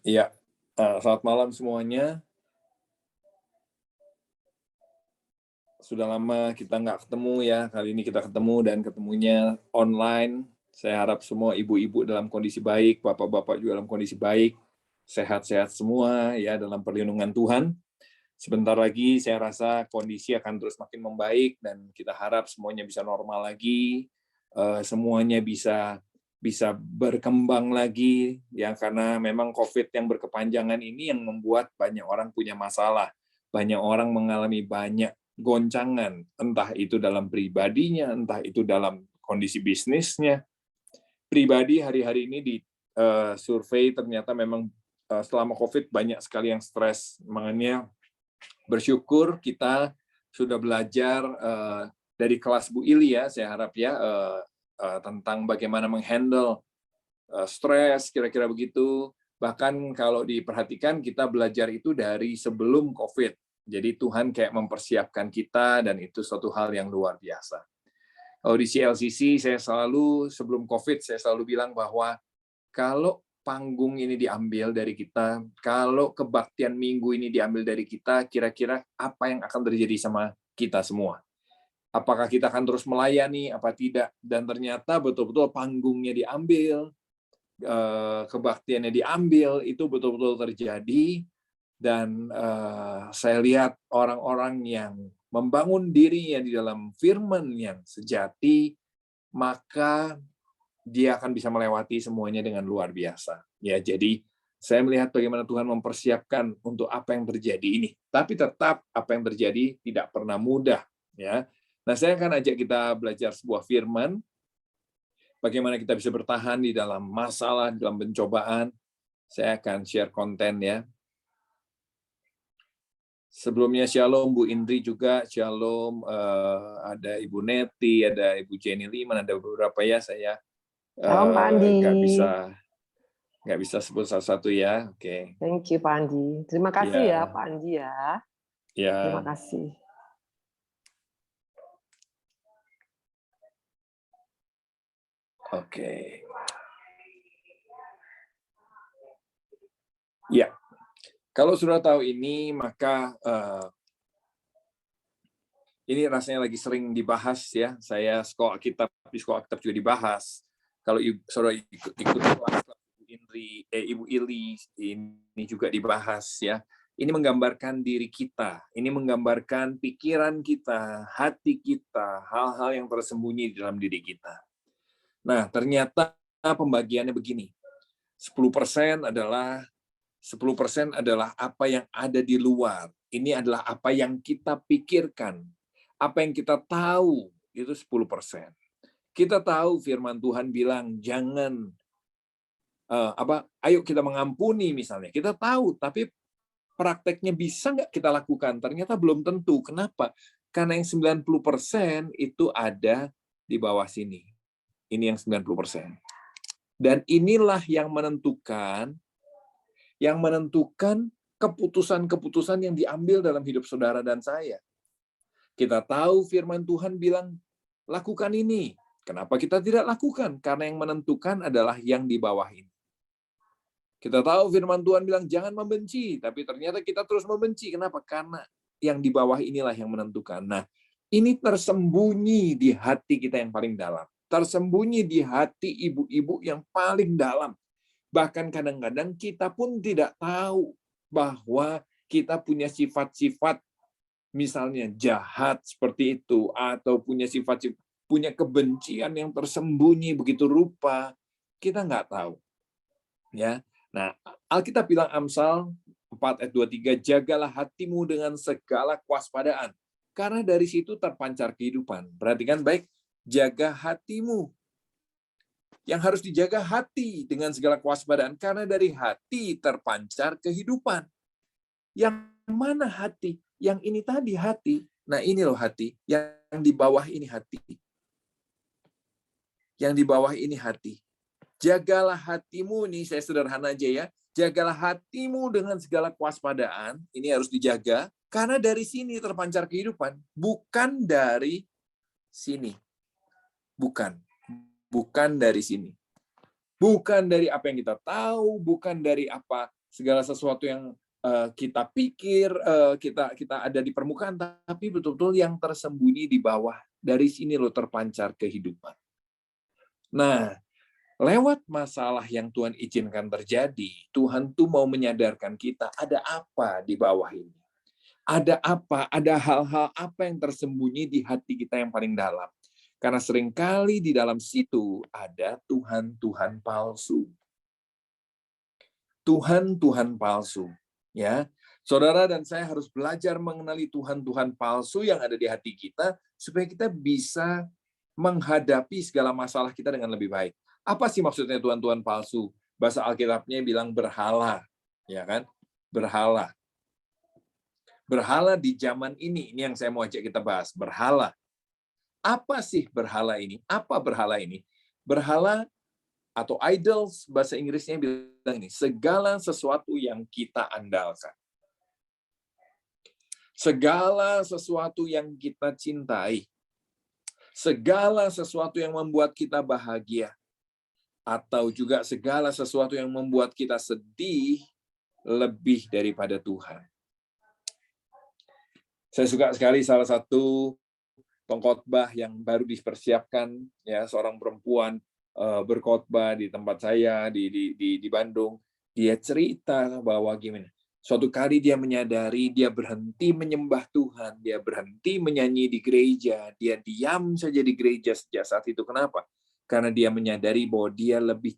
Iya, selamat malam semuanya. Sudah lama kita nggak ketemu ya, kali ini kita ketemu dan ketemunya online. Saya harap semua ibu-ibu dalam kondisi baik, bapak-bapak juga dalam kondisi baik, sehat-sehat semua ya dalam perlindungan Tuhan. Sebentar lagi saya rasa kondisi akan terus makin membaik dan kita harap semuanya bisa normal lagi, semuanya bisa bisa berkembang lagi ya karena memang COVID yang berkepanjangan ini yang membuat banyak orang punya masalah, banyak orang mengalami banyak goncangan, entah itu dalam pribadinya, entah itu dalam kondisi bisnisnya. Pribadi hari-hari ini di survei ternyata memang selama COVID banyak sekali yang stres, makanya bersyukur kita sudah belajar dari kelas Bu Ili ya, saya harap ya, tentang bagaimana menghandle stres, kira-kira begitu. Bahkan kalau diperhatikan, kita belajar itu dari sebelum COVID. Jadi Tuhan kayak mempersiapkan kita, dan itu suatu hal yang luar biasa. Kalau di CLCC, saya selalu, sebelum COVID, saya selalu bilang bahwa kalau panggung ini diambil dari kita, kalau kebaktian minggu ini diambil dari kita, kira-kira apa yang akan terjadi sama kita semua? Apakah kita akan terus melayani, apa tidak? Dan ternyata betul-betul panggungnya diambil, kebaktiannya diambil, itu betul-betul terjadi, dan saya lihat orang-orang yang membangun dirinya di dalam firman yang sejati, maka dia akan bisa melewati semuanya dengan luar biasa. Ya, jadi saya melihat bagaimana Tuhan mempersiapkan untuk apa yang terjadi ini. Tapi tetap apa yang terjadi tidak pernah mudah. Ya, nah saya akan ajak kita belajar sebuah firman, bagaimana kita bisa bertahan di dalam masalah, di dalam pencobaan. Saya akan share konten ya. Sebelumnya shalom Bu Indri juga, shalom, ada Ibu Neti, ada Ibu Jenny Liman, ada beberapa ya, saya Shalom Pak Andi. nggak bisa sebut satu-satu ya. Oke. Thank you Pak Andi. Terima kasih ya Pak Andi ya. Terima kasih. Oke. Ya, kalau sudah tahu ini, maka ini rasanya lagi sering dibahas ya. Saya sekolah Alkitab, di sekolah Alkitab juga dibahas. Kalau saudara ikut kelas Ibu Ili, ini juga dibahas ya. Ini menggambarkan diri kita, ini menggambarkan pikiran kita, hati kita, hal-hal yang tersembunyi di dalam diri kita. Nah, ternyata pembagiannya begini. 10% adalah apa yang ada di luar. Ini adalah apa yang kita pikirkan. Apa yang kita tahu, itu 10%. Kita tahu firman Tuhan bilang, jangan, ayo kita mengampuni misalnya. Kita tahu, tapi prakteknya bisa nggak kita lakukan? Ternyata belum tentu. Kenapa? Karena yang 90% itu ada di bawah sini. Ini yang 90%. Dan inilah yang menentukan keputusan-keputusan yang diambil dalam hidup saudara dan saya. Kita tahu firman Tuhan bilang, lakukan ini. Kenapa kita tidak lakukan? Karena yang menentukan adalah yang di bawah ini. Kita tahu firman Tuhan bilang, jangan membenci. Tapi ternyata kita terus membenci. Kenapa? Karena yang di bawah inilah yang menentukan. Nah, ini tersembunyi di hati kita yang paling dalam. Tersembunyi di hati ibu-ibu yang paling dalam. Bahkan kadang-kadang kita pun tidak tahu bahwa kita punya sifat-sifat misalnya jahat seperti itu, atau punya punya kebencian yang tersembunyi begitu rupa, kita nggak tahu. Ya, nah Alkitab bilang Amsal 4 ayat 23, jagalah hatimu dengan segala kewaspadaan, karena dari situ terpancar kehidupan. Perhatikan baik, jaga hatimu. Yang harus dijaga hati dengan segala kewaspadaan, karena dari hati terpancar kehidupan. Yang mana hati? Yang ini tadi hati. Nah ini loh hati. Yang di bawah ini hati. Yang di bawah ini hati. Jagalah hatimu, nih saya sederhana aja ya. Jagalah hatimu dengan segala kewaspadaan. Ini harus dijaga. Karena dari sini terpancar kehidupan. Bukan dari sini. Bukan. Bukan dari sini. Bukan dari apa yang kita tahu, bukan dari apa segala sesuatu yang kita pikir, kita ada di permukaan, tapi betul-betul yang tersembunyi di bawah. Dari sini loh terpancar kehidupan. Nah, lewat masalah yang Tuhan izinkan terjadi, Tuhan tuh mau menyadarkan kita ada apa di bawah ini. Ada apa, ada hal-hal apa yang tersembunyi di hati kita yang paling dalam. Karena seringkali di dalam situ ada Tuhan-Tuhan palsu. Tuhan-Tuhan palsu. Ya, saudara dan saya harus belajar mengenali Tuhan-Tuhan palsu yang ada di hati kita, supaya kita bisa menghadapi segala masalah kita dengan lebih baik. Apa sih maksudnya Tuhan-Tuhan palsu? Bahasa Alkitabnya bilang berhala, ya kan? Berhala. Berhala di zaman ini yang saya mau ajak kita bahas. Berhala. Apa sih berhala ini? Apa berhala ini? Berhala atau idols, bahasa Inggrisnya bilang ini, segala sesuatu yang kita andalkan. Segala sesuatu yang kita cintai. Segala sesuatu yang membuat kita bahagia, atau juga segala sesuatu yang membuat kita sedih lebih daripada Tuhan. Saya suka sekali salah satu pengkhotbah yang baru dipersiapkan, ya, seorang perempuan berkhotbah di tempat saya di Bandung. Dia cerita bahwa gimana, suatu kali dia menyadari dia berhenti menyembah Tuhan, dia berhenti menyanyi di gereja, dia diam saja di gereja sejak saat itu. Kenapa? Karena dia menyadari bahwa dia lebih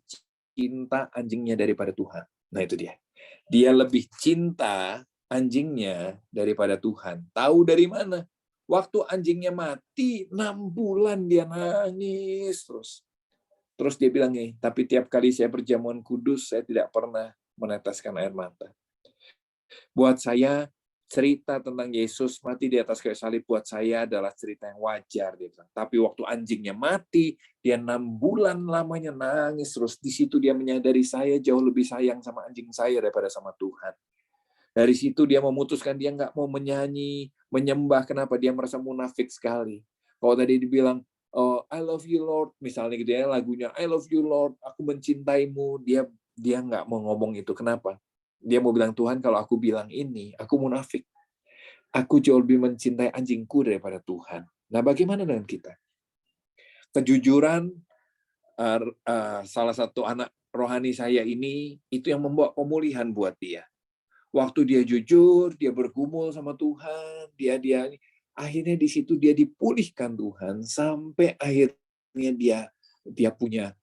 cinta anjingnya daripada Tuhan. Nah itu dia. Dia lebih cinta anjingnya daripada Tuhan. Tahu dari mana? Waktu anjingnya mati, 6 bulan dia nangis terus. Terus dia bilang, tapi tiap kali saya berjamuan kudus, saya tidak pernah meneteskan air mata. Buat saya, cerita tentang Yesus mati di atas kayu salib buat saya adalah cerita yang wajar. Dia bilang. Tapi waktu anjingnya mati, dia 6 bulan lamanya nangis terus. Di situ dia menyadari saya jauh lebih sayang sama anjing saya daripada sama Tuhan. Dari situ dia memutuskan dia nggak mau menyanyi, menyembah. Kenapa? Dia merasa munafik sekali. Kalau tadi dibilang, oh, I love you Lord, misalnya gitu ya, lagunya I love you Lord, aku mencintaimu, dia nggak mau ngomong itu. Kenapa? Dia mau bilang, Tuhan kalau aku bilang ini, aku munafik. Aku jauh lebih mencintai anjingku daripada Tuhan. Nah, bagaimana dengan kita? Kejujuran, salah satu anak rohani saya ini, itu yang membawa pemulihan buat dia. Waktu dia jujur, dia bergumul sama Tuhan, dia akhirnya di situ dia dipulihkan Tuhan, sampai akhirnya dia punya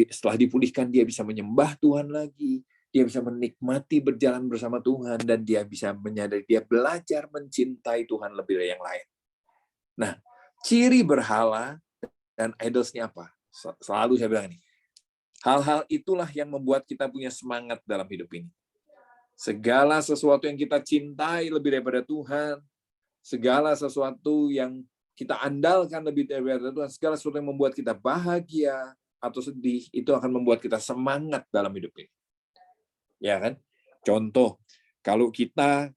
setelah dipulihkan dia bisa menyembah Tuhan lagi, dia bisa menikmati berjalan bersama Tuhan, dan dia bisa menyadari, dia belajar mencintai Tuhan lebih dari yang lain. Nah, ciri berhala dan idolsnya apa? Selalu saya bilang ini, hal-hal itulah yang membuat kita punya semangat dalam hidup ini. Segala sesuatu yang kita cintai lebih daripada Tuhan, segala sesuatu yang kita andalkan lebih daripada Tuhan, segala sesuatu yang membuat kita bahagia atau sedih, itu akan membuat kita semangat dalam hidup ini. Ya kan? Contoh, kalau kita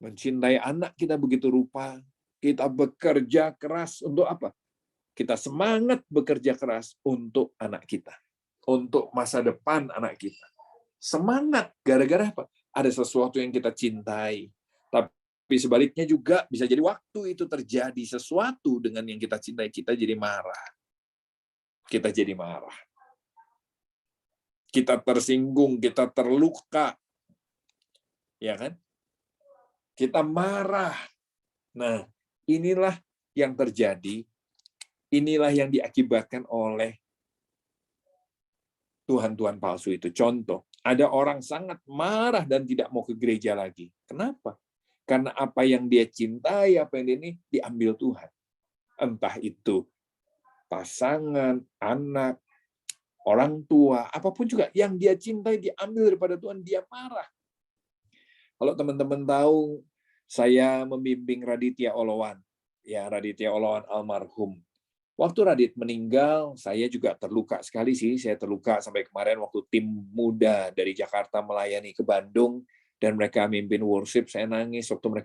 mencintai anak kita begitu rupa, kita bekerja keras untuk apa? Kita semangat bekerja keras untuk anak kita, untuk masa depan anak kita. Semangat gara-gara apa? Ada sesuatu yang kita cintai. Tapi sebaliknya juga bisa jadi waktu itu terjadi sesuatu dengan yang kita cintai, kita jadi marah. Kita jadi marah. Kita tersinggung, kita terluka. Ya kan? Kita marah. Nah, inilah yang terjadi. Inilah yang diakibatkan oleh Tuhan-Tuhan palsu itu. Contoh, ada orang sangat marah dan tidak mau ke gereja lagi. Kenapa? Karena apa yang dia cintai, apa yang dia ini, diambil Tuhan. Entah itu pasangan, anak, orang tua, apapun juga yang dia cintai diambil daripada Tuhan, dia marah. Kalau teman-teman tahu, saya membimbing Raditya Oloan. Ya, Raditya Oloan almarhum. Waktu Radit meninggal, saya juga terluka sekali sih. Saya terluka sampai kemarin waktu tim muda dari Jakarta melayani ke Bandung dan mereka mimpin worship. Saya nangis waktu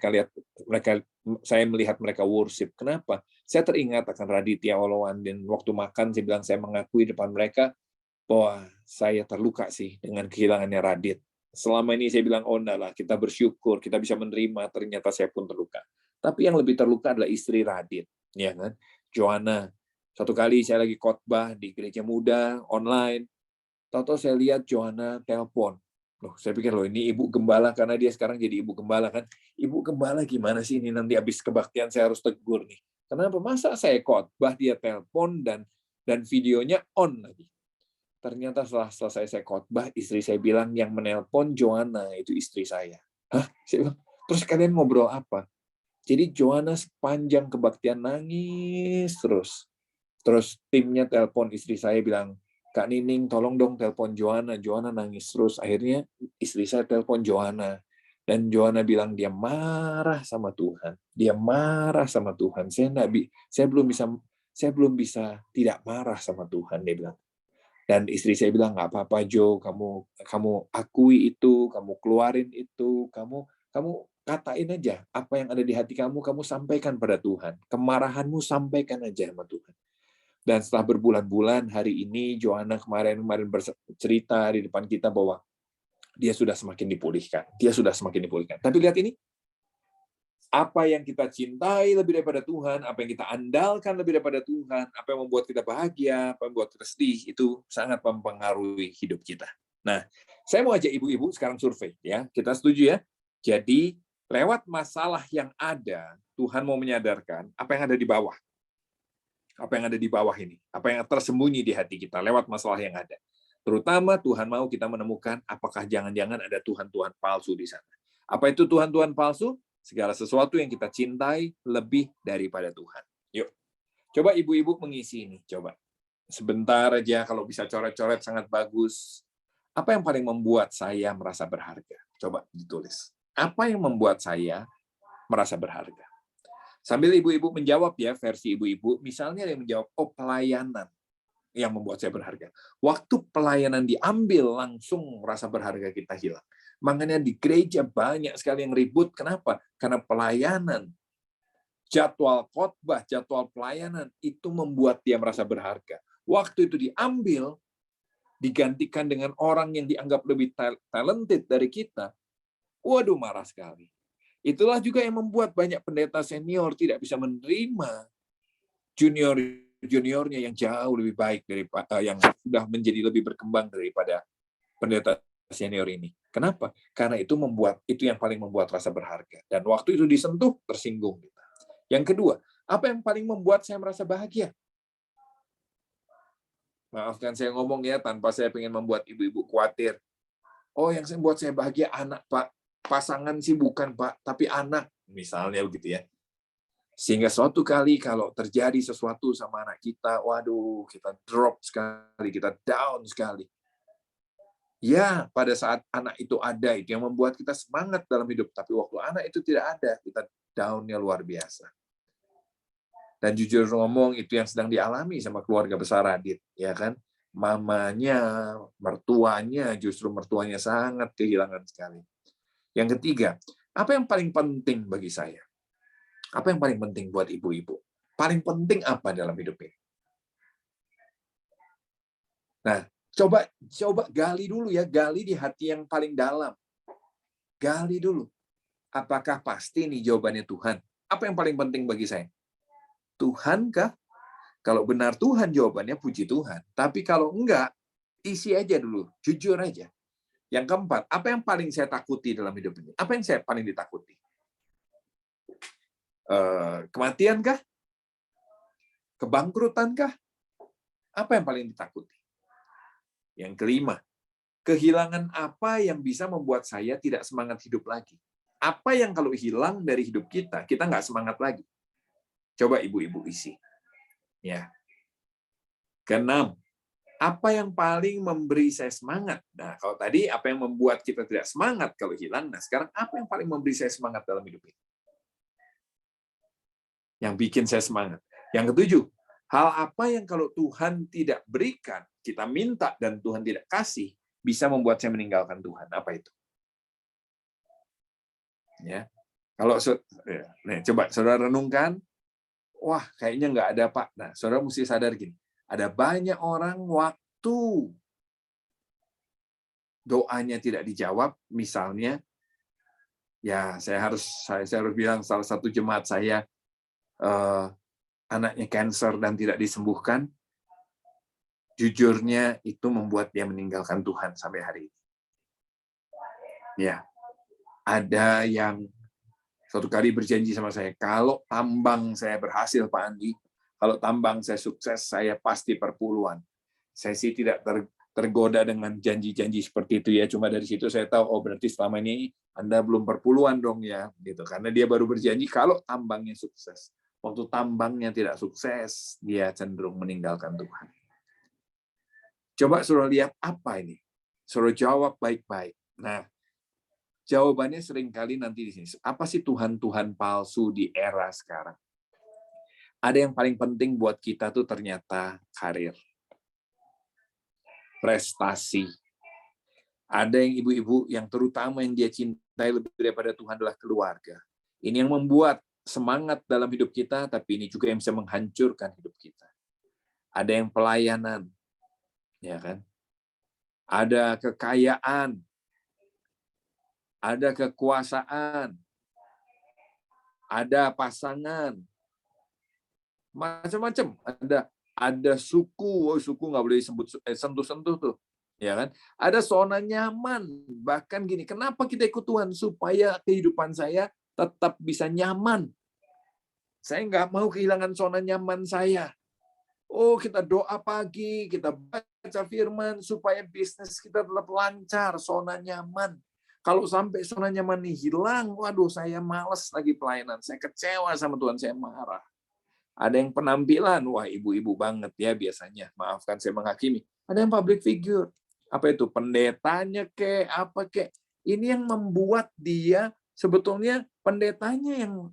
saya melihat mereka worship. Kenapa? Saya teringat akan Raditya Oloan, dan waktu makan saya bilang, saya mengakui depan mereka bahwa saya terluka sih dengan kehilangannya Radit. selama ini saya bilang, oh enggak lah, kita bersyukur, kita bisa menerima, ternyata saya pun terluka. Tapi yang lebih terluka adalah istri Radit, ya kan? Joanna. Satu kali saya lagi khotbah di gereja muda, online, tahu-tahu saya lihat Joanna telepon. Loh, saya pikir, loh ini ibu gembala, karena dia sekarang jadi ibu gembala kan. Ibu gembala gimana sih ini, nanti habis kebaktian saya harus tegur nih. Kenapa? Masa saya khotbah, dia telepon, dan videonya on lagi. Ternyata setelah selesai saya khotbah, istri saya bilang yang menelpon Joanna itu istri saya. Hah? Saya bilang, terus kalian ngobrol apa? Jadi Joanna sepanjang kebaktian nangis terus. Terus timnya telepon istri saya bilang, Kak Nining, tolong dong telepon Joanna. Joanna nangis terus. Akhirnya istri saya telepon Joanna. Dan Joanna bilang dia marah sama Tuhan. Dia marah sama Tuhan. Saya belum bisa tidak marah sama Tuhan, dia bilang. Dan istri saya bilang, nggak apa-apa Jo, kamu akui itu, kamu keluarin itu, kamu katain aja apa yang ada di hati kamu sampaikan pada Tuhan. Kemarahanmu sampaikan aja sama Tuhan. Dan setelah berbulan-bulan, hari ini Joanna kemarin bercerita di depan kita bahwa dia sudah semakin dipulihkan. Dia sudah semakin dipulihkan. Tapi lihat ini, apa yang kita cintai lebih daripada Tuhan, apa yang kita andalkan lebih daripada Tuhan, apa yang membuat kita bahagia, apa yang membuat kita sedih, itu sangat mempengaruhi hidup kita. Nah, saya mau ajak ibu-ibu sekarang survei, ya. Kita setuju ya? Jadi, lewat masalah yang ada, Tuhan mau menyadarkan apa yang ada di bawah. Apa yang ada di bawah ini, apa yang tersembunyi di hati kita lewat masalah yang ada. Terutama Tuhan mau kita menemukan apakah jangan-jangan ada Tuhan-Tuhan palsu di sana. Apa itu Tuhan-Tuhan palsu? Segala sesuatu yang kita cintai lebih daripada Tuhan. Yuk, coba ibu-ibu mengisi ini. Coba sebentar aja, kalau bisa coret-coret sangat bagus. Apa yang paling membuat saya merasa berharga? Coba ditulis. Apa yang membuat saya merasa berharga? Sambil ibu-ibu menjawab ya, versi ibu-ibu, misalnya yang menjawab, oh pelayanan yang membuat saya berharga. Waktu pelayanan diambil, langsung merasa berharga kita hilang. Makanya di gereja banyak sekali yang ribut. Kenapa? Karena pelayanan, jadwal khotbah, jadwal pelayanan, itu membuat dia merasa berharga. Waktu itu diambil, digantikan dengan orang yang dianggap lebih talented dari kita, waduh marah sekali. Itulah juga yang membuat banyak pendeta senior tidak bisa menerima juniornya yang jauh lebih baik daripada yang sudah menjadi lebih berkembang daripada pendeta senior ini. Kenapa? Karena itu yang paling membuat rasa berharga. Dan waktu itu disentuh, tersinggung kita. Yang kedua, apa yang paling membuat saya merasa bahagia? Maafkan saya ngomong ya, tanpa saya ingin membuat ibu-ibu khawatir. Oh, yang membuat saya bahagia anak, Pak. Pasangan sih bukan, Pak, tapi anak. Misalnya begitu ya. Sehingga suatu kali kalau terjadi sesuatu sama anak kita, waduh, kita drop sekali, kita down sekali. Ya, pada saat anak itu ada, itu yang membuat kita semangat dalam hidup. Tapi waktu anak itu tidak ada, kita down-nya luar biasa. Dan jujur ngomong, itu yang sedang dialami sama keluarga besar Radit, ya kan? Mamanya, mertuanya, justru mertuanya sangat kehilangan sekali. Yang ketiga, apa yang paling penting bagi saya? Apa yang paling penting buat ibu-ibu? Paling penting apa dalam hidup ini? Nah, coba gali dulu ya, gali di hati yang paling dalam. Gali dulu. Apakah pasti nih jawabannya Tuhan? Apa yang paling penting bagi saya? Tuhan kah? Kalau benar Tuhan jawabannya, puji Tuhan. Tapi kalau enggak, isi aja dulu, jujur aja. Yang keempat, apa yang paling saya takuti dalam hidup ini? Apa yang saya paling ditakuti? Kematian kah? Kebangkrutan kah? Apa yang paling ditakuti? Yang kelima, kehilangan apa yang bisa membuat saya tidak semangat hidup lagi? Apa yang kalau hilang dari hidup kita, kita nggak semangat lagi? Coba ibu-ibu isi. Ya. Keenam, apa yang paling memberi saya semangat? Nah, kalau tadi apa yang membuat kita tidak semangat kalau hilang, nah sekarang apa yang paling memberi saya semangat dalam hidup ini? Yang bikin saya semangat. Yang ketujuh, hal apa yang kalau Tuhan tidak berikan, kita minta dan Tuhan tidak kasih, bisa membuat saya meninggalkan Tuhan. Apa itu? Ya. Kalau coba saudara renungkan, wah kayaknya nggak ada Pak. Nah, saudara mesti sadar gini, ada banyak orang waktu doanya tidak dijawab, misalnya, ya saya harus bilang salah satu jemaat saya anaknya kanker dan tidak disembuhkan, jujurnya itu membuat dia meninggalkan Tuhan sampai hari ini. Ya, ada yang suatu kali berjanji sama saya, kalau tambang saya berhasil, Pak Andi, kalau tambang saya sukses, saya pasti perpuluhan. Saya sih tidak tergoda dengan janji-janji seperti itu ya. Cuma dari situ saya tahu, oh berarti selama ini Anda belum perpuluhan dong ya, gitu. Karena dia baru berjanji kalau tambangnya sukses. Waktu tambangnya tidak sukses, dia cenderung meninggalkan Tuhan. Coba suruh lihat apa ini, suruh jawab baik-baik. Nah, jawabannya seringkali nanti di sini. Apa sih Tuhan-Tuhan palsu di era sekarang? Ada yang paling penting buat kita tuh ternyata karir, prestasi. Ada yang ibu-ibu yang terutama yang dia cintai lebih daripada Tuhan adalah keluarga. Ini yang membuat semangat dalam hidup kita, tapi ini juga yang bisa menghancurkan hidup kita. Ada yang pelayanan, ya kan? Ada kekayaan, ada kekuasaan, ada pasangan, macam-macam. Ada suku, suku nggak boleh disebut sentuh-sentuh tuh, ya kan? Ada zona nyaman. Bahkan gini, kenapa kita ikut Tuhan? Supaya kehidupan saya tetap bisa nyaman. Saya nggak mau kehilangan zona nyaman saya. Oh, kita doa pagi, kita baca firman supaya bisnis kita tetap lancar, zona nyaman. Kalau sampai zona nyaman ini hilang, waduh, saya malas lagi pelayanan. Saya kecewa sama Tuhan, saya marah. Ada yang penampilan, wah ibu-ibu banget ya biasanya. Maafkan saya menghakimi. Ada yang public figure. Apa itu? Pendetanya kek, apa kek. Ini yang membuat dia sebetulnya pendetanya yang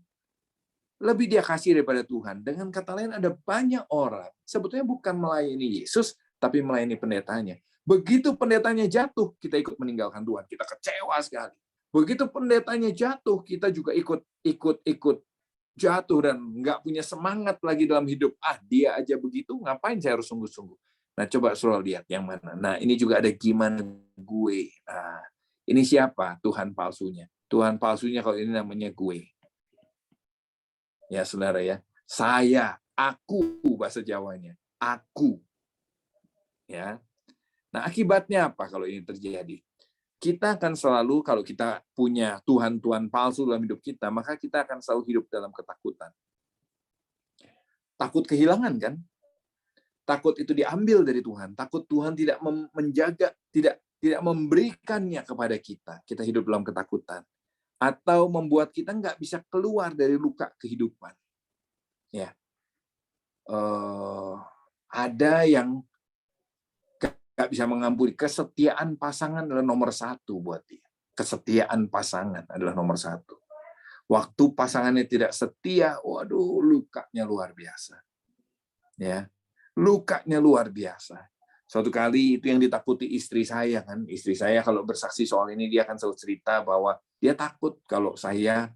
lebih dia kasih daripada Tuhan. Dengan kata lain, ada banyak orang sebetulnya bukan melayani Yesus, tapi melayani pendetanya. Begitu pendetanya jatuh, kita ikut meninggalkan Tuhan. Kita kecewa sekali. Begitu pendetanya jatuh, kita juga ikut jatuh dan nggak punya semangat lagi dalam hidup. Dia aja begitu, ngapain saya harus sungguh-sungguh? Nah, coba suruh lihat yang mana. Nah, ini juga ada gimana gue. Nah, ini siapa Tuhan palsunya? Tuhan palsunya kalau ini namanya gue. Ya, saudara ya. Saya, aku bahasa Jawanya. Aku. Ya. Nah, akibatnya apa kalau ini terjadi? Kita akan selalu, kalau kita punya Tuhan-Tuhan palsu dalam hidup kita, maka kita akan selalu hidup dalam ketakutan. Takut kehilangan kan? Takut itu diambil dari Tuhan. Takut Tuhan tidak menjaga, tidak memberikannya kepada kita. Kita hidup dalam ketakutan. Atau membuat kita nggak bisa keluar dari luka kehidupan. Ya, ada yang nggak bisa mengampuni. Kesetiaan pasangan adalah nomor satu buat dia. Kesetiaan pasangan adalah nomor satu. Waktu pasangannya tidak setia, waduh, lukanya luar biasa. Ya, lukanya luar biasa. Suatu kali itu yang ditakuti istri saya kan. Istri saya kalau bersaksi soal ini dia akan selalu cerita bahwa dia takut kalau saya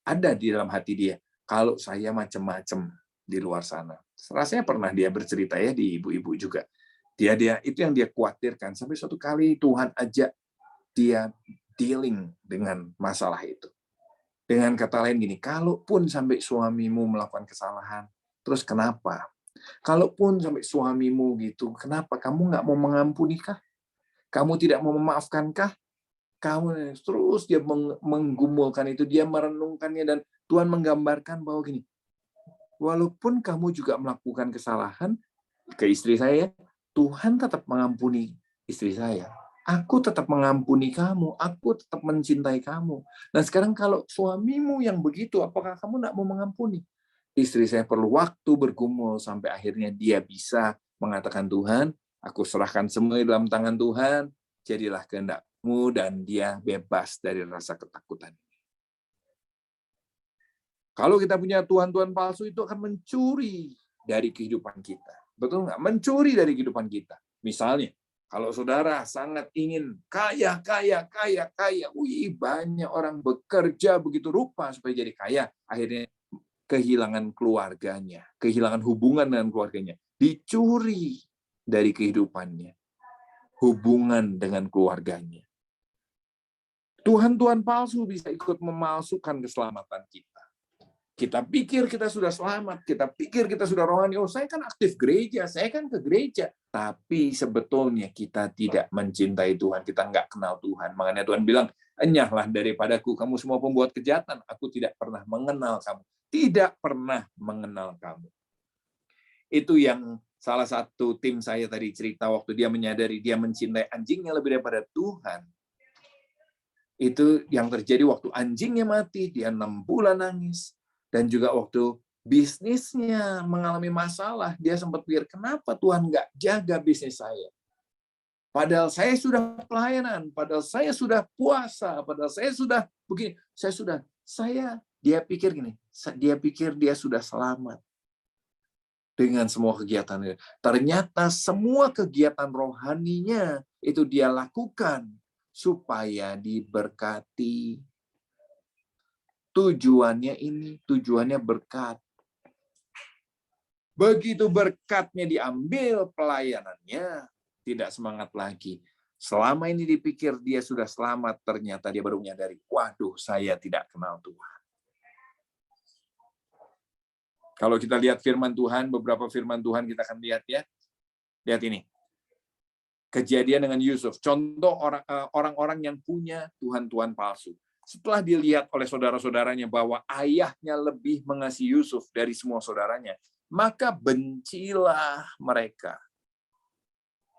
ada di dalam hati dia. Kalau saya macam-macam di luar sana. Rasanya pernah dia bercerita ya di ibu-ibu juga. Dia itu yang dia khawatirkan sampai suatu kali Tuhan ajak dia dealing dengan masalah itu. Dengan kata lain gini, kalaupun sampai suamimu melakukan kesalahan, terus kenapa? Kalaupun sampai suamimu gitu, kenapa kamu nggak mau mengampunikah? Kamu tidak mau memaafkankah? Kamu terus dia menggumulkan itu, dia merenungkannya dan Tuhan menggambarkan bahwa gini, walaupun kamu juga melakukan kesalahan ke istri saya, Tuhan tetap mengampuni istri saya. Aku tetap mengampuni kamu, aku tetap mencintai kamu. Nah sekarang kalau suamimu yang begitu, apakah kamu nggak mau mengampuni? Istri saya perlu waktu bergumul sampai akhirnya dia bisa mengatakan, Tuhan, aku serahkan semua dalam tangan Tuhan, jadilah kehendak-Mu, dan dia bebas dari rasa ketakutan. Kalau kita punya Tuhan-Tuhan palsu, itu akan mencuri dari kehidupan kita. Betul nggak? Mencuri dari kehidupan kita. Misalnya, kalau saudara sangat ingin kaya, wih banyak orang bekerja begitu rupa supaya jadi kaya, akhirnya kehilangan keluarganya, kehilangan hubungan dengan keluarganya, dicuri dari kehidupannya. hubungan dengan keluarganya. Tuhan-Tuhan palsu bisa ikut memalsukan keselamatan kita. Kita pikir kita sudah selamat, kita pikir kita sudah rohani. Oh, saya kan aktif gereja, saya kan ke gereja. Tapi sebetulnya kita tidak mencintai Tuhan, kita nggak kenal Tuhan. Makanya Tuhan bilang, enyahlah daripadaku, kamu semua pembuat kejahatan. Aku tidak pernah mengenal kamu. Tidak pernah mengenal kamu. Itu yang salah satu tim saya tadi cerita waktu dia menyadari dia mencintai anjingnya lebih daripada Tuhan. Itu yang terjadi waktu anjingnya mati, dia 6 bulan nangis. Dan juga waktu bisnisnya mengalami masalah, dia sempat pikir, kenapa Tuhan nggak jaga bisnis saya? Padahal saya sudah pelayanan, padahal saya sudah puasa, padahal saya sudah begini, dia pikir gini, dia pikir dia sudah selamat dengan semua kegiatannya. Ternyata semua kegiatan rohaninya itu dia lakukan supaya diberkati. Tujuannya berkat. Begitu berkatnya diambil, pelayanannya tidak semangat lagi. Selama ini dipikir dia sudah selamat, ternyata dia baru menyadari, waduh, saya tidak kenal Tuhan. Kalau kita lihat firman Tuhan, beberapa firman Tuhan kita akan lihat ya. Lihat ini. Kejadian dengan Yusuf. Contoh orang-orang yang punya Tuhan-Tuhan palsu. Setelah dilihat oleh saudara-saudaranya bahwa ayahnya lebih mengasihi Yusuf dari semua saudaranya, maka bencilah mereka.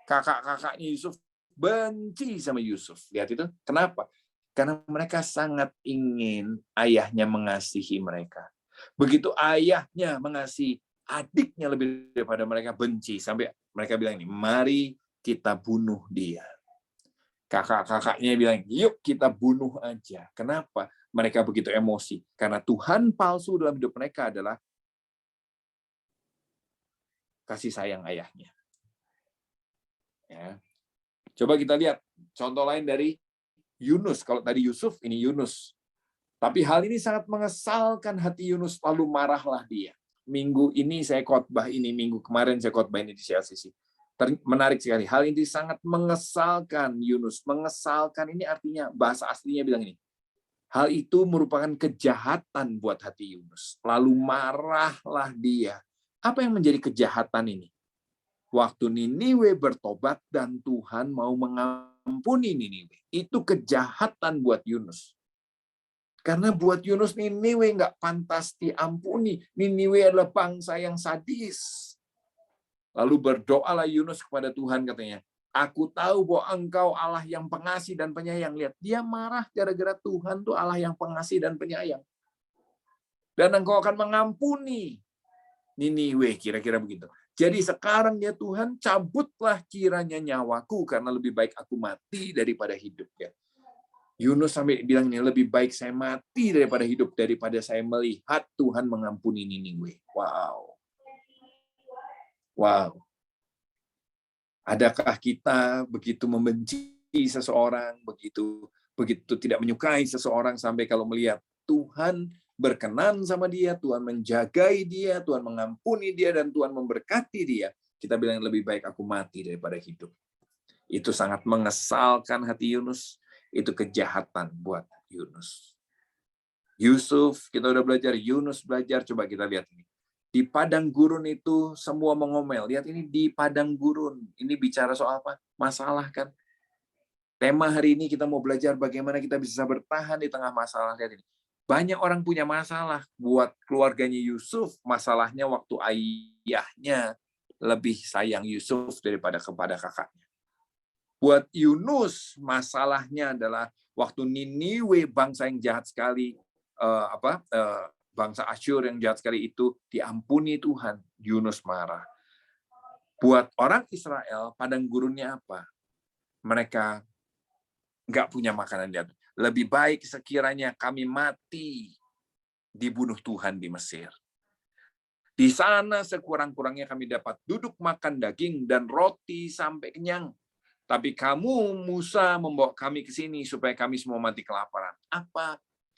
Kakak-kakaknya Yusuf benci sama Yusuf. Lihat itu. Kenapa? Karena mereka sangat ingin ayahnya mengasihi mereka. Begitu ayahnya mengasihi adiknya lebih daripada mereka, benci. Sampai mereka bilang ini, mari kita bunuh dia. Kakak-kakaknya bilang, yuk kita bunuh aja. Kenapa? Mereka begitu emosi. Karena Tuhan palsu dalam hidup mereka adalah kasih sayang ayahnya. Ya. Coba kita lihat contoh lain dari Yunus. Kalau tadi Yusuf, ini Yunus. Tapi hal ini sangat mengesalkan hati Yunus, lalu marahlah dia. Minggu ini saya khotbah ini, minggu kemarin saya khotbah ini di CLCC. Menarik sekali. Hal ini sangat mengesalkan Yunus. Mengesalkan ini artinya, bahasa aslinya bilang ini. Hal itu merupakan kejahatan buat hati Yunus. Lalu marahlah dia. Apa yang menjadi kejahatan ini? Waktu Niniwe bertobat dan Tuhan mau mengampuni Niniwe. Itu kejahatan buat Yunus. Karena buat Yunus, Niniwe nggak pantas diampuni. Niniwe adalah bangsa yang sadis. Lalu berdoalah Yunus kepada Tuhan, katanya, aku tahu bahwa Engkau Allah yang pengasih dan penyayang. Lihat, dia marah gara-gara Tuhan tuh Allah yang pengasih dan penyayang. Dan Engkau akan mengampuni Niniwe, kira-kira begitu. Jadi sekarang ya Tuhan, cabutlah kiranya nyawaku, karena lebih baik aku mati daripada hidup. Ya. Yunus sampai bilang ini, lebih baik saya mati daripada hidup, daripada saya melihat Tuhan mengampuni Niniwe. Wow. Wow. Adakah kita begitu membenci seseorang, begitu tidak menyukai seseorang sampai kalau melihat Tuhan berkenan sama dia, Tuhan menjagai dia, Tuhan mengampuni dia, dan Tuhan memberkati dia, kita bilang lebih baik aku mati daripada hidup. Itu sangat mengesalkan hati Yunus. Itu kejahatan buat Yunus. Yusuf, kita udah belajar. Yunus belajar. Coba kita lihat ini. Di padang gurun itu semua mengomel. Lihat ini di padang gurun. Ini bicara soal apa? Masalah kan? Tema hari ini kita mau belajar bagaimana kita bisa bertahan di tengah masalah. Lihat ini. Banyak orang punya masalah. Buat keluarganya Yusuf, masalahnya waktu ayahnya lebih sayang Yusuf daripada kepada kakaknya. Buat Yunus, masalahnya adalah waktu Niniwe, bangsa yang jahat sekali, bangsa Asyur yang jahat sekali itu diampuni Tuhan, Yunus marah. Buat orang Israel, padang gurunnya apa? Mereka nggak punya makanan. Lebih baik sekiranya kami mati dibunuh Tuhan di Mesir. Di sana sekurang-kurangnya kami dapat duduk makan daging dan roti sampai kenyang. Tapi kamu, Musa, membawa kami ke sini supaya kami semua mati kelaparan.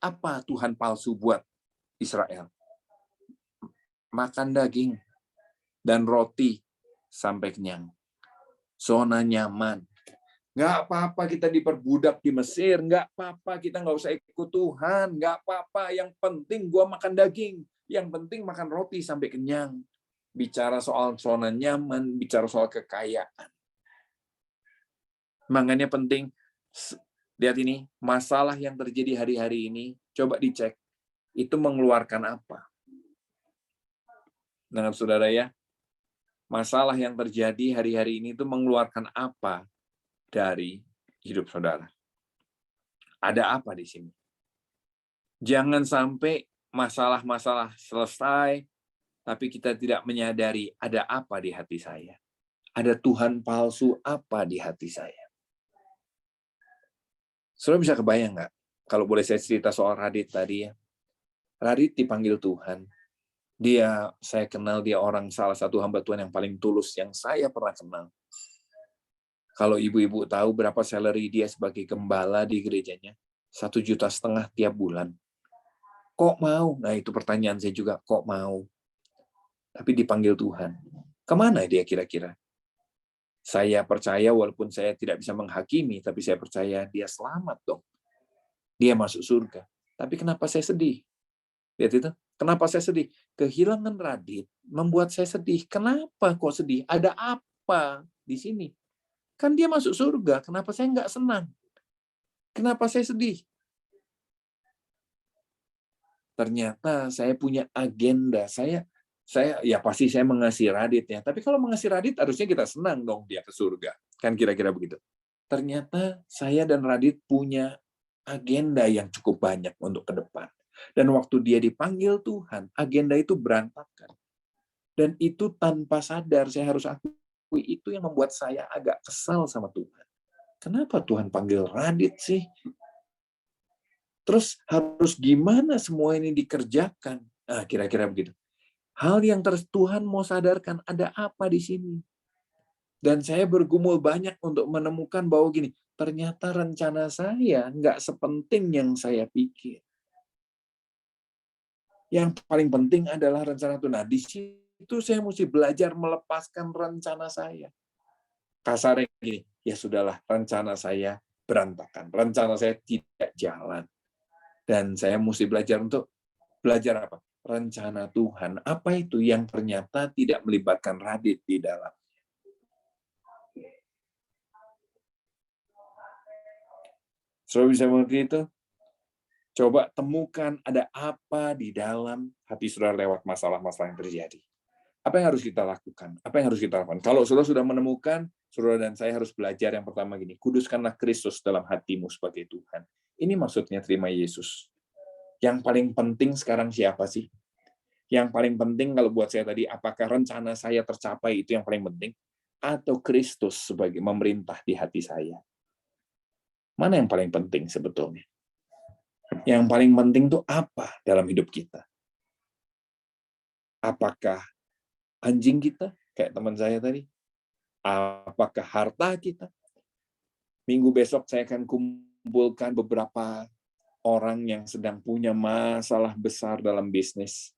Apa Tuhan palsu buat Israel? Makan daging dan roti sampai kenyang. Zona nyaman. Nggak apa-apa kita diperbudak di Mesir, nggak apa-apa kita nggak usah ikut Tuhan, nggak apa-apa. Yang penting gua makan daging, yang penting makan roti sampai kenyang. Bicara soal zona nyaman, bicara soal kekayaan. Makanya penting, lihat ini, masalah yang terjadi hari-hari ini, coba dicek, itu mengeluarkan apa? Dengan saudara ya, masalah yang terjadi hari-hari ini itu mengeluarkan apa dari hidup saudara? Ada apa di sini? Jangan sampai masalah-masalah selesai, tapi kita tidak menyadari ada apa di hati saya. Ada Tuhan palsu apa di hati saya. Saudara bisa kebayang nggak? Kalau boleh saya cerita soal Radit tadi ya. Radit dipanggil Tuhan. Saya kenal dia orang salah satu hamba Tuhan yang paling tulus yang saya pernah kenal. Kalau ibu-ibu tahu berapa salary dia sebagai gembala di gerejanya, 1,5 juta tiap bulan. Kok mau? Nah itu pertanyaan saya juga, kok mau? Tapi dipanggil Tuhan. Kemana dia kira-kira? Saya percaya walaupun saya tidak bisa menghakimi, tapi saya percaya dia selamat dong. Dia masuk surga. Tapi kenapa saya sedih? Lihat itu. Kenapa saya sedih? Kehilangan Radit membuat saya sedih. Kenapa kok sedih? Ada apa di sini? Kan dia masuk surga. Kenapa saya nggak senang? Kenapa saya sedih? Ternyata saya punya agenda. Saya ya pasti saya mengasihi Radit ya. Tapi kalau mengasihi Radit harusnya kita senang dong dia ke surga. Kan kira-kira begitu. Ternyata saya dan Radit punya agenda yang cukup banyak untuk ke depan. Dan waktu dia dipanggil Tuhan, agenda itu berantakan. Dan itu tanpa sadar, saya harus akui, itu yang membuat saya agak kesal sama Tuhan. Kenapa Tuhan panggil Radit sih? Terus harus gimana semua ini dikerjakan? Nah, kira-kira begitu. Hal yang Tuhan mau sadarkan, ada apa di sini? Dan saya bergumul banyak untuk menemukan bahwa gini, ternyata rencana saya nggak sepenting yang saya pikir. Yang paling penting adalah rencana Tuhan. Nah, di situ saya mesti belajar melepaskan rencana saya. Kasarnya gini, ya sudahlah, rencana saya berantakan. Rencana saya tidak jalan. Dan saya mesti belajar untuk belajar apa? Rencana Tuhan. Apa itu yang ternyata tidak melibatkan Radit di dalam. Saudara bisa mengerti itu? Coba temukan ada apa di dalam hati saudara lewat masalah-masalah yang terjadi. Apa yang harus kita lakukan? Apa yang harus kita lakukan? Kalau saudara sudah menemukan, saudara dan saya harus belajar yang pertama gini, kuduskanlah Kristus dalam hatimu sebagai Tuhan. Ini maksudnya terima Yesus. Yang paling penting sekarang siapa sih? Yang paling penting kalau buat saya tadi, apakah rencana saya tercapai itu yang paling penting? Atau Kristus sebagai memerintah di hati saya? Mana yang paling penting sebetulnya? Yang paling penting itu apa dalam hidup kita? Apakah anjing kita, kayak teman saya tadi? Apakah harta kita? Minggu besok saya akan kumpulkan beberapa orang yang sedang punya masalah besar dalam bisnis.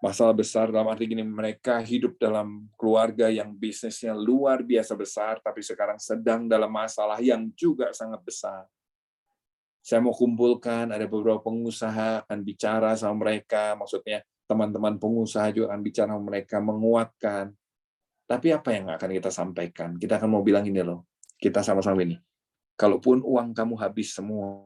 Masalah besar dalam arti gini, mereka hidup dalam keluarga yang bisnisnya luar biasa besar, tapi sekarang sedang dalam masalah yang juga sangat besar. Saya mau kumpulkan, ada beberapa pengusaha akan bicara sama mereka, maksudnya teman-teman pengusaha juga akan bicara sama mereka, menguatkan. Tapi apa yang akan kita sampaikan? Kita akan mau bilang ini loh, kita sama-sama ini. Kalaupun uang kamu habis semua,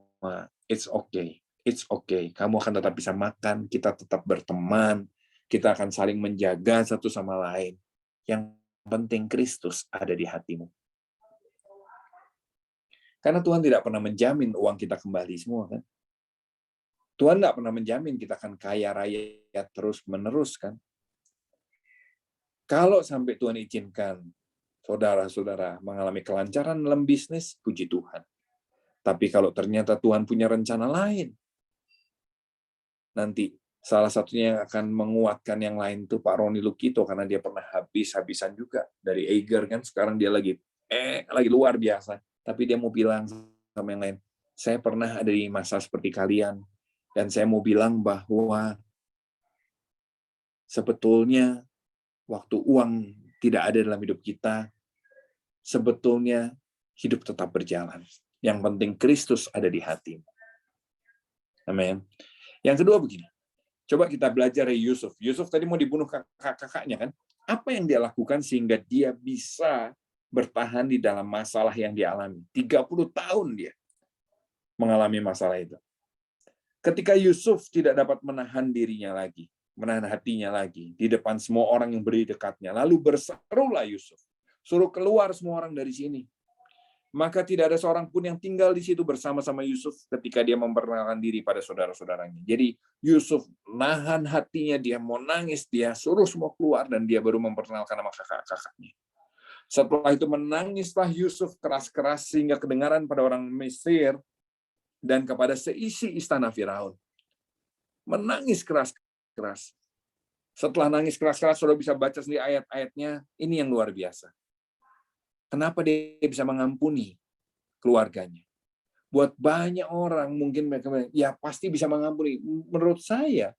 it's okay. It's okay. Kamu akan tetap bisa makan, kita tetap berteman, kita akan saling menjaga satu sama lain. Yang penting Kristus ada di hatimu. Karena Tuhan tidak pernah menjamin uang kita kembali semua, kan? Tuhan tidak pernah menjamin kita akan kaya raya terus-menerus, kan? Kalau sampai Tuhan izinkan saudara-saudara mengalami kelancaran dalam bisnis, puji Tuhan. Tapi kalau ternyata Tuhan punya rencana lain, nanti salah satunya yang akan menguatkan yang lain itu Pak Roni Lukito, karena dia pernah habis-habisan juga dari Eiger, kan sekarang dia lagi luar biasa. Tapi dia mau bilang sama yang lain, saya pernah ada di masa seperti kalian, dan saya mau bilang bahwa sebetulnya waktu uang tidak ada dalam hidup kita, sebetulnya hidup tetap berjalan. Yang penting Kristus ada di hatimu. Amin. Yang kedua begini, coba kita belajar dari Yusuf. Yusuf tadi mau dibunuh kakaknya kan? Apa yang dia lakukan sehingga dia bisa bertahan di dalam masalah yang dia alami? 30 tahun dia mengalami masalah itu. Ketika Yusuf tidak dapat menahan dirinya lagi, menahan hatinya lagi, di depan semua orang yang berdiri dekatnya, lalu berserulah Yusuf, suruh keluar semua orang dari sini. Maka tidak ada seorang pun yang tinggal di situ bersama-sama Yusuf ketika dia memperkenalkan diri pada saudara-saudaranya. Jadi Yusuf nahan hatinya, dia mau nangis, dia suruh semua keluar, dan dia baru memperkenalkan nama kakak-kakaknya. Setelah itu menangislah Yusuf keras-keras sehingga kedengaran pada orang Mesir dan kepada seisi istana Firaun. Menangis keras-keras. Setelah nangis keras-keras, saudara bisa baca sendiri ayat-ayatnya, ini yang luar biasa. Kenapa dia bisa mengampuni keluarganya? Buat banyak orang mungkin mereka ya pasti bisa mengampuni. Menurut saya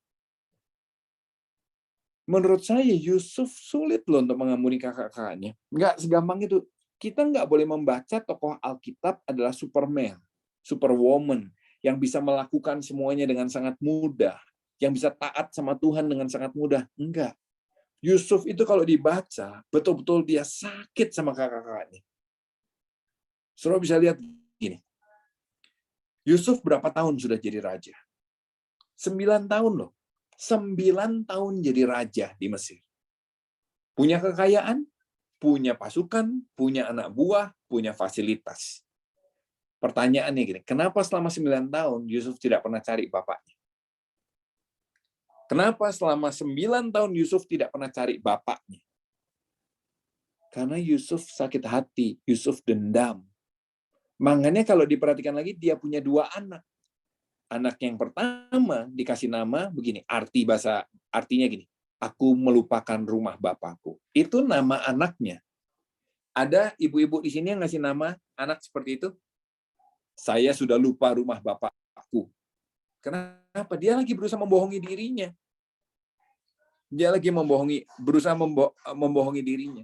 Yusuf sulit loh untuk mengampuni kakak-kakaknya. Nggak segampang itu. Kita nggak boleh membaca tokoh Alkitab adalah Superman, Superwoman, yang bisa melakukan semuanya dengan sangat mudah, yang bisa taat sama Tuhan dengan sangat mudah. Enggak. Yusuf itu kalau dibaca, betul-betul dia sakit sama kakak-kakaknya. Saudara bisa lihat gini. Yusuf berapa tahun sudah jadi raja? 9 tahun loh. 9 tahun jadi raja di Mesir. Punya kekayaan, punya pasukan, punya anak buah, punya fasilitas. Pertanyaannya gini, kenapa selama 9 tahun Yusuf tidak pernah cari bapaknya? Kenapa selama 9 tahun Yusuf tidak pernah cari bapaknya? Karena Yusuf sakit hati, Yusuf dendam. Makanya kalau diperhatikan lagi, dia punya 2 anak. Anak yang pertama dikasih nama begini, artinya gini, aku melupakan rumah bapakku. Itu nama anaknya. Ada ibu-ibu di sini yang ngasih nama anak seperti itu? Saya sudah lupa rumah bapakku. Kenapa? Dia lagi berusaha membohongi dirinya. Dia lagi berusaha membohongi dirinya.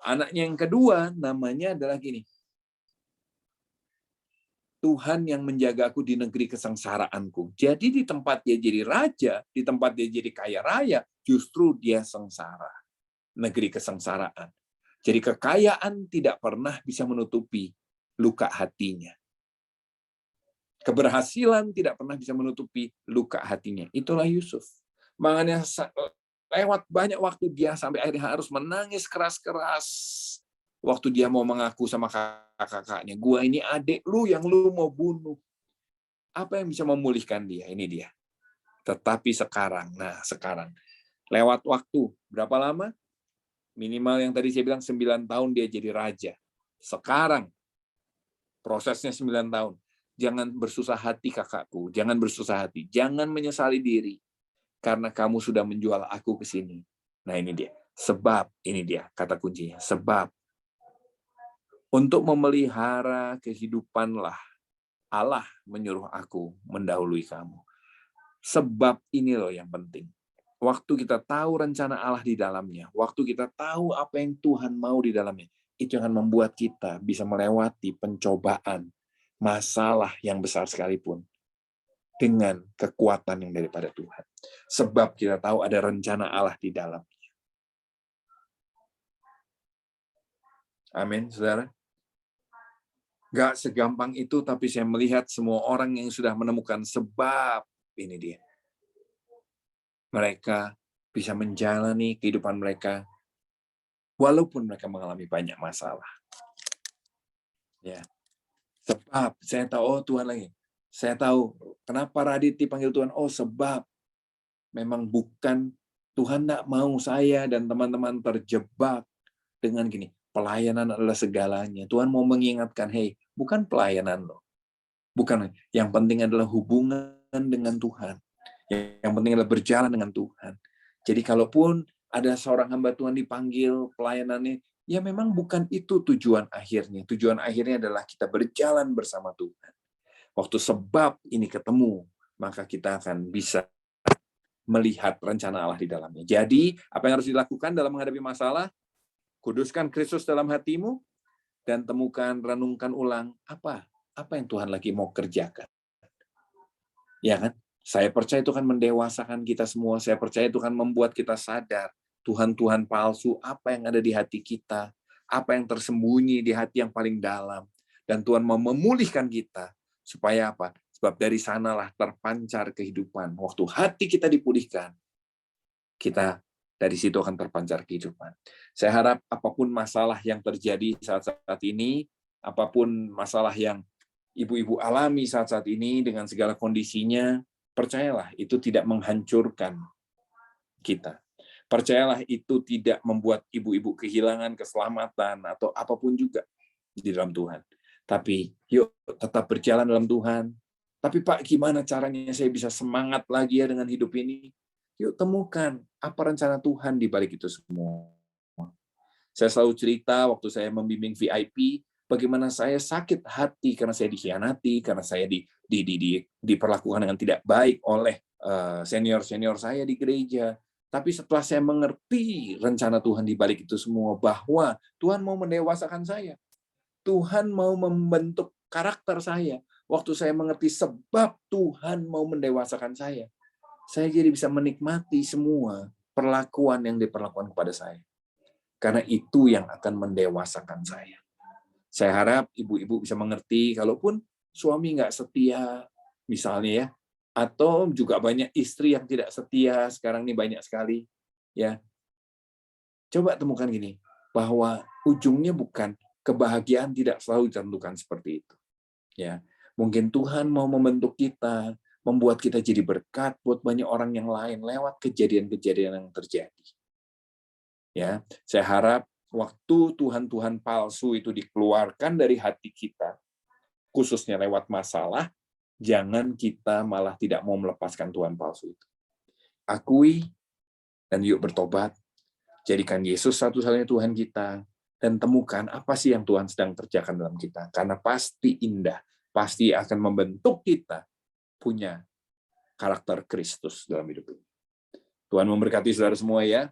Anaknya yang kedua namanya adalah gini. Tuhan yang menjaga aku di negeri kesengsaraanku. Jadi di tempat dia jadi raja, di tempat dia jadi kaya raya, justru dia sengsara. Negeri kesengsaraan. Jadi kekayaan tidak pernah bisa menutupi luka hatinya. Keberhasilan tidak pernah bisa menutupi luka hatinya. Itulah Yusuf. Makanya lewat banyak waktu dia sampai akhirnya harus menangis keras-keras. Waktu dia mau mengaku sama kakak-kakaknya, gua ini adik lu yang lu mau bunuh. Apa yang bisa memulihkan dia? Ini dia. Tetapi sekarang, lewat waktu, berapa lama? Minimal yang tadi saya bilang 9 tahun dia jadi raja. Sekarang, prosesnya 9 tahun. Jangan bersusah hati kakakku, jangan bersusah hati. Jangan menyesali diri. Karena kamu sudah menjual aku ke sini. Nah ini dia. Sebab, ini dia kata kuncinya. Sebab, untuk memelihara kehidupanlah Allah menyuruh aku mendahului kamu. Sebab ini loh yang penting. Waktu kita tahu rencana Allah di dalamnya, waktu kita tahu apa yang Tuhan mau di dalamnya, itu akan membuat kita bisa melewati pencobaan, masalah yang besar sekalipun, dengan kekuatan yang daripada Tuhan. Sebab kita tahu ada rencana Allah di dalamnya. Amin, saudara. Gak segampang itu, tapi saya melihat semua orang yang sudah menemukan sebab, ini dia. Mereka bisa menjalani kehidupan mereka walaupun mereka mengalami banyak masalah. Ya. Sebab saya tahu, oh Tuhan lagi. Saya tahu kenapa Radit dipanggil Tuhan. Oh sebab memang bukan Tuhan tidak mau saya dan teman-teman terjebak dengan gini. Pelayanan adalah segalanya. Tuhan mau mengingatkan, hey, bukan pelayanan loh. Bukan. Yang penting adalah hubungan dengan Tuhan. Yang penting adalah berjalan dengan Tuhan. Jadi kalaupun ada seorang hamba Tuhan dipanggil pelayanannya, ya memang bukan itu tujuan akhirnya. Tujuan akhirnya adalah kita berjalan bersama Tuhan. Waktu sebab ini ketemu, maka kita akan bisa melihat rencana Allah di dalamnya. Jadi, apa yang harus dilakukan dalam menghadapi masalah? Kuduskan Kristus dalam hatimu, dan temukan, renungkan ulang apa yang Tuhan lagi mau kerjakan. Ya kan? Saya percaya Tuhan mendewasakan kita semua. Saya percaya Tuhan membuat kita sadar Tuhan-Tuhan palsu apa yang ada di hati kita, apa yang tersembunyi di hati yang paling dalam. Dan Tuhan mau memulihkan kita. Supaya apa? Sebab dari sanalah terpancar kehidupan. Waktu hati kita dipulihkan, kita dari situ akan terpancar kehidupan. Saya harap apapun masalah yang terjadi saat-saat ini, apapun masalah yang ibu-ibu alami saat-saat ini dengan segala kondisinya, percayalah itu tidak menghancurkan kita. Percayalah itu tidak membuat ibu-ibu kehilangan keselamatan atau apapun juga di dalam Tuhan. Tapi yuk tetap berjalan dalam Tuhan. Tapi Pak, gimana caranya saya bisa semangat lagi ya dengan hidup ini? Yuk temukan apa rencana Tuhan di balik itu semua. Saya selalu cerita waktu saya membimbing VIP, bagaimana saya sakit hati karena saya dikhianati, karena saya diperlakukan dengan tidak baik oleh senior-senior saya di gereja. Tapi setelah saya mengerti rencana Tuhan di balik itu semua, bahwa Tuhan mau mendewasakan saya, Tuhan mau membentuk karakter saya. Waktu saya mengerti sebab Tuhan mau mendewasakan saya jadi bisa menikmati semua perlakuan yang diperlakukan kepada saya. Karena itu yang akan mendewasakan saya. Saya harap ibu-ibu bisa mengerti, kalaupun suami nggak setia, misalnya ya, atau juga banyak istri yang tidak setia, sekarang ini banyak sekali. Ya, coba temukan gini, bahwa ujungnya bukan kebahagiaan tidak selalu ditentukan seperti itu. Ya, mungkin Tuhan mau membentuk kita, membuat kita jadi berkat buat banyak orang yang lain lewat kejadian-kejadian yang terjadi. Ya, saya harap waktu Tuhan-Tuhan palsu itu dikeluarkan dari hati kita, khususnya lewat masalah, jangan kita malah tidak mau melepaskan Tuhan palsu itu. Akui dan yuk bertobat. Jadikan Yesus satu-satunya Tuhan kita dan temukan apa sih yang Tuhan sedang kerjakan dalam kita. Karena pasti indah, pasti akan membentuk kita punya karakter Kristus dalam hidup ini. Tuhan memberkati saudara semua ya.